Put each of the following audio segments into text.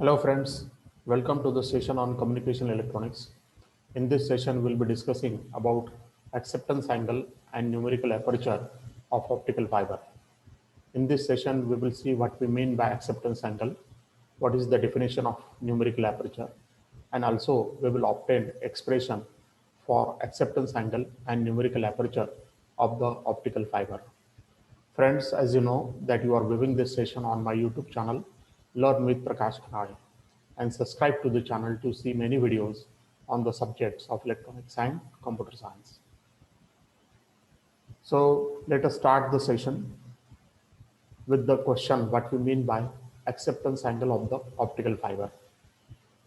Hello friends, welcome to the session on communication electronics. In this session, we'll be discussing about acceptance angle and numerical aperture of optical fiber. In this session, we will see what we mean by acceptance angle, what is the definition of numerical aperture, and also we will obtain expression for acceptance angle and numerical aperture of the optical fiber. Friends, as you know that you are viewing this session on my YouTube channel, Learn with Prakash Khanade, and subscribe to the channel to see many videos on the subjects of electronics and computer science. So let us start the session with the question what we mean by acceptance angle of the optical fiber.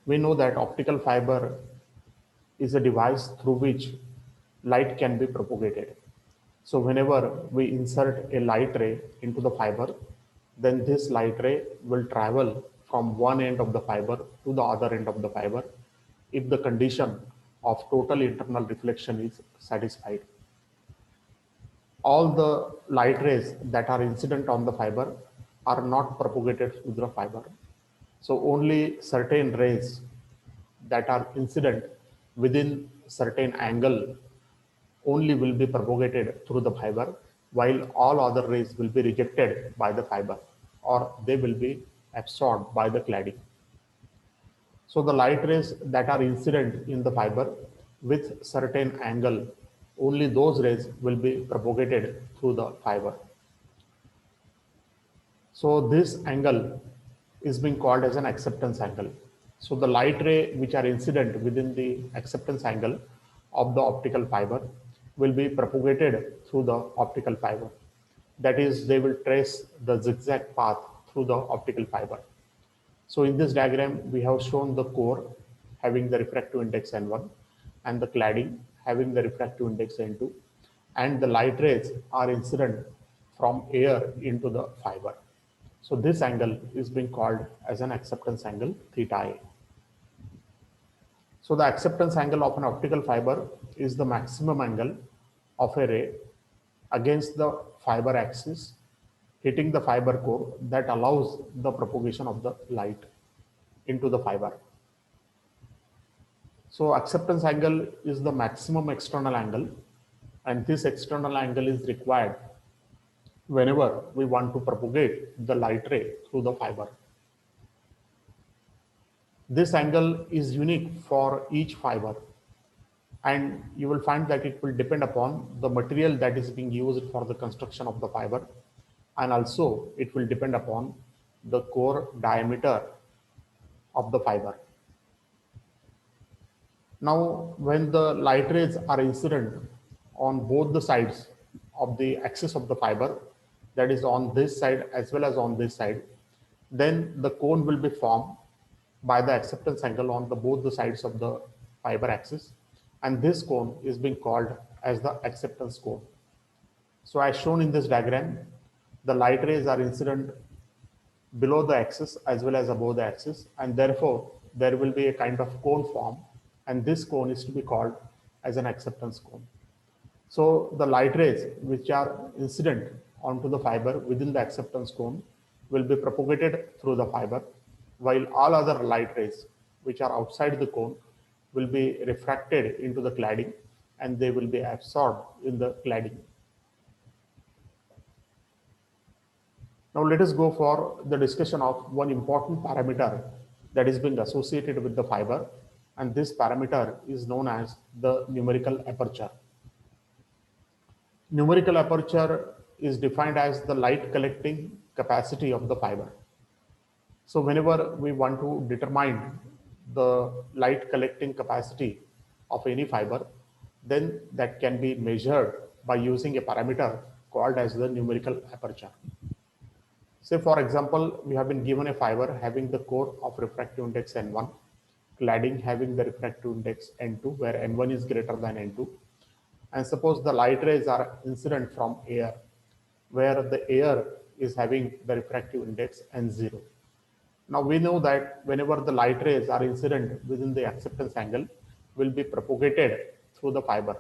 We know that optical fiber is a device through which light can be propagated. So whenever we insert a light ray into the fiber, then this light ray will travel from one end of the fiber to the other end of the fiber if the condition of total internal reflection is satisfied. All the light rays that are incident on the fiber are not propagated through the fiber. So only certain rays that are incident within certain angle only will be propagated through the fiber, while all other rays will be rejected by the fiber or they will be absorbed by the cladding. So the light rays that are incident in the fiber with certain angle, only those rays will be propagated through the fiber. So this angle is being called as an acceptance angle. So the light ray which are incident within the acceptance angle of the optical fiber will be propagated through the optical fiber. That is, they will trace the zigzag path through the optical fiber. So in this diagram, we have shown the core having the refractive index N1 and the cladding having the refractive index N2, and the light rays are incident from air into the fiber. So this angle is being called as an acceptance angle theta A. So the acceptance angle of an optical fiber is the maximum angle of a ray against the fiber axis hitting the fiber core that allows the propagation of the light into the fiber. So acceptance angle is the maximum external angle, and this external angle is required whenever we want to propagate the light ray through the fiber. This angle is unique for each fiber, and you will find that it will depend upon the material that is being used for the construction of the fiber, and also it will depend upon the core diameter of the fiber. Now, when the light rays are incident on both the sides of the axis of the fiber, that is on this side as well as on this side, then the cone will be formed by the acceptance angle on the both the sides of the fiber axis, and this cone is being called as the acceptance cone. So as shown in this diagram, the light rays are incident below the axis as well as above the axis, and therefore there will be a kind of cone form, and this cone is to be called as an acceptance cone. So the light rays which are incident onto the fiber within the acceptance cone will be propagated through the fiber, while all other light rays which are outside the cone will be refracted into the cladding and they will be absorbed in the cladding. Now let us go for the discussion of one important parameter that is being associated with the fiber, and this parameter is known as the numerical aperture. Numerical aperture is defined as the light collecting capacity of the fiber. So whenever we want to determine the light collecting capacity of any fiber, then that can be measured by using a parameter called as the numerical aperture. Say for example, we have been given a fiber having the core of refractive index N1, cladding having the refractive index N2, where N1 is greater than N2. And suppose the light rays are incident from air, where the air is having the refractive index N0. Now we know that whenever the light rays are incident within the acceptance angle, will be propagated through the fiber.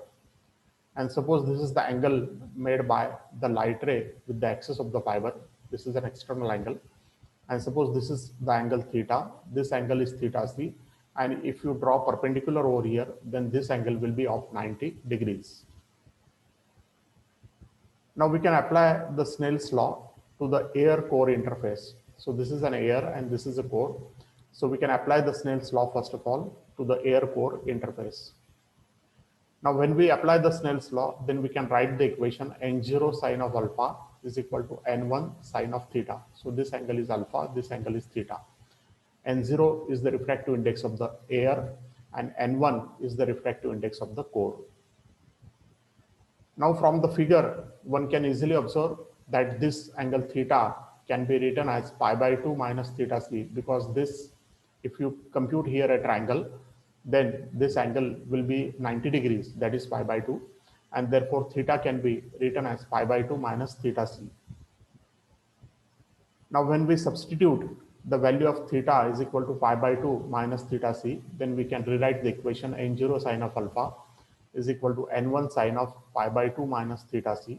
And suppose this is the angle made by the light ray with the axis of the fiber. This is an external angle. And suppose this is the angle theta, this angle is theta c, and if you draw perpendicular over here, then this angle will be of 90 degrees. Now we can apply the Snell's law to the air core interface. So this is an air and this is a core. So we can apply the Snell's law first of all to the air core interface. Now when we apply the Snell's law, then we can write the equation n0 sine of alpha is equal to n1 sine of theta. So this angle is alpha, this angle is theta. N0 is the refractive index of the air and N1 is the refractive index of the core. Now from the figure, one can easily observe that this angle theta can be written as pi by 2 minus theta c, because this, if you compute here a triangle, then this angle will be 90 degrees, that is pi by 2, and therefore theta can be written as pi by 2 minus theta c. Now when we substitute the value of theta is equal to pi by 2 minus theta c, then we can rewrite the equation n0 sine of alpha is equal to n1 sine of pi by 2 minus theta c,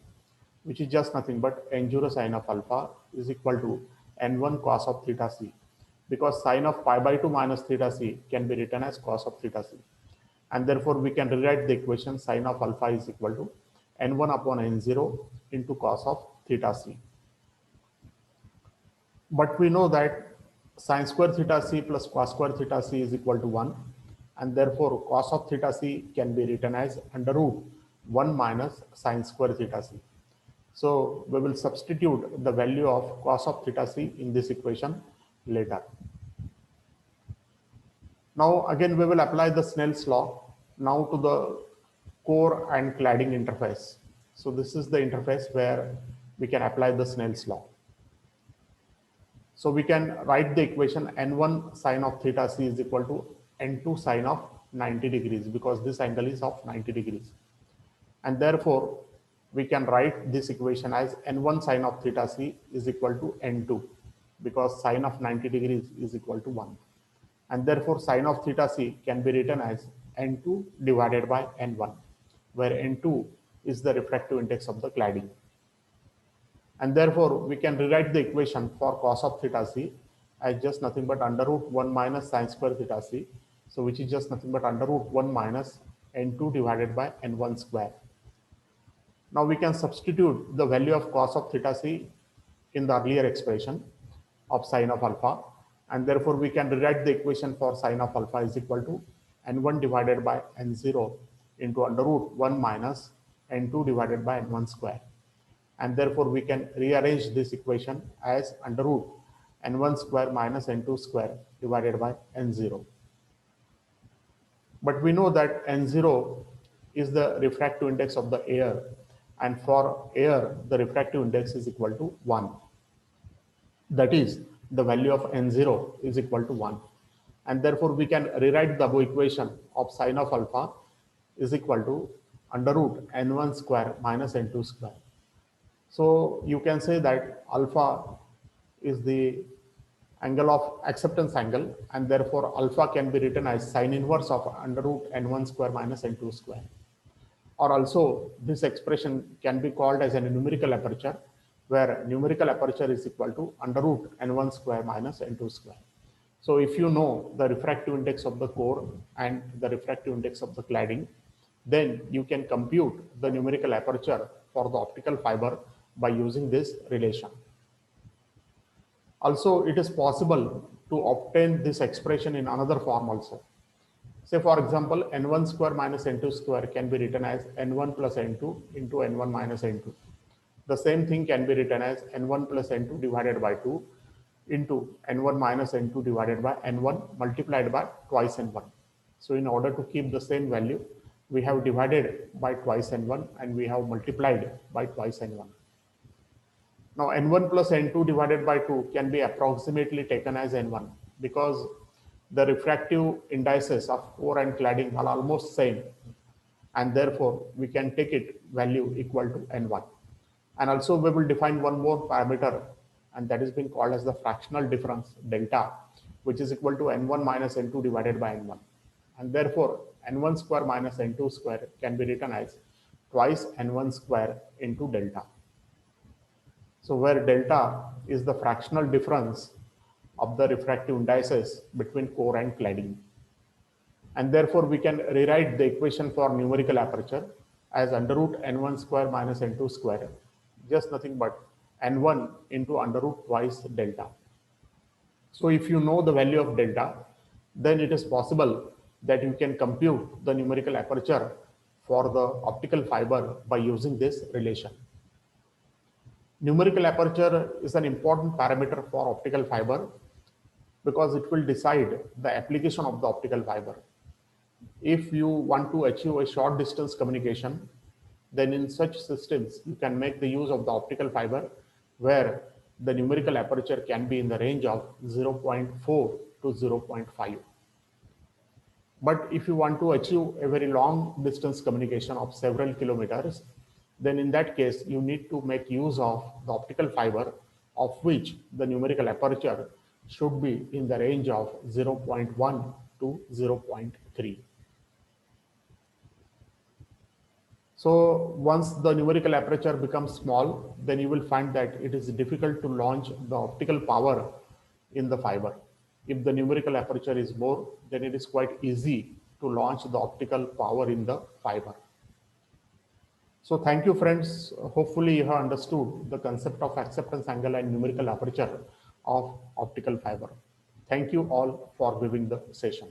which is just nothing but n0 sine of alpha is equal to n1 cos of theta c, because sine of pi by 2 minus theta c can be written as cos of theta c. And therefore we can rewrite the equation sine of alpha is equal to n1 upon n0 into cos of theta c. But we know that sine square theta c plus cos square theta c is equal to 1, and therefore cos of theta c can be written as under root 1 minus sine square theta c. So we will substitute the value of cos of theta c in this equation later. Now again we will apply the Snell's law now to the core and cladding interface. So this is the interface where we can apply the Snell's law. So we can write the equation n1 sine of theta c is equal to n2 sine of 90 degrees, because this angle is of 90 degrees. And therefore, we can write this equation as n1 sine of theta c is equal to n2, because sine of 90 degrees is equal to 1. And therefore, sine of theta c can be written as n2 divided by n1, where n2 is the refractive index of the cladding. And therefore, we can rewrite the equation for cos of theta c as just nothing but under root 1 minus sine square theta c. So which is just nothing but under root 1 minus n2 divided by n1 square. Now we can substitute the value of cos of theta c in the earlier expression of sine of alpha. And therefore, we can rewrite the equation for sine of alpha is equal to n1 divided by n0 into under root 1 minus n2 divided by n1 square. And therefore we can rearrange this equation as under root n1 square minus n2 square divided by n0. But we know that n0 is the refractive index of the air, and for air the refractive index is equal to 1. That is, the value of n0 is equal to 1, and therefore we can rewrite the above equation of sine of alpha is equal to under root n1 square minus n2 square. So you can say that alpha is the angle of acceptance angle, and therefore alpha can be written as sine inverse of under root n1 square minus n2 square. Or also this expression can be called as a numerical aperture, where numerical aperture is equal to under root n1 square minus n2 square. So if you know the refractive index of the core and the refractive index of the cladding, then you can compute the numerical aperture for the optical fiber by using this relation. Also, it is possible to obtain this expression in another form also. Say for example, n1 square minus n2 square can be written as n1 plus n2 into n1 minus n2. The same thing can be written as n1 plus n2 divided by 2 into n1 minus n2 divided by n1 multiplied by twice n1. So in order to keep the same value, we have divided by twice n1 and we have multiplied by twice n1. Now n1 plus n2 divided by 2 can be approximately taken as n1, because the refractive indices of core and cladding are almost same, and therefore we can take it value equal to n1. And also we will define one more parameter, and that is being called as the fractional difference delta, which is equal to n1 minus n2 divided by n1. And therefore n1 square minus n2 square can be written as twice n1 square into delta. So where delta is the fractional difference of the refractive indices between core and cladding. And therefore, we can rewrite the equation for numerical aperture as under root n1 square minus n2 square, just nothing but n1 into under root twice delta. So if you know the value of delta, then it is possible that you can compute the numerical aperture for the optical fiber by using this relation. Numerical aperture is an important parameter for optical fiber because it will decide the application of the optical fiber. If you want to achieve a short distance communication, then in such systems, you can make the use of the optical fiber where the numerical aperture can be in the range of 0.4 to 0.5. But if you want to achieve a very long distance communication of several kilometers, then in that case, you need to make use of the optical fiber of which the numerical aperture should be in the range of 0.1 to 0.3. So once the numerical aperture becomes small, then you will find that it is difficult to launch the optical power in the fiber. If the numerical aperture is more, then it is quite easy to launch the optical power in the fiber. So thank you, friends. Hopefully you have understood the concept of acceptance angle and numerical aperture of optical fiber. Thank you all for viewing the session.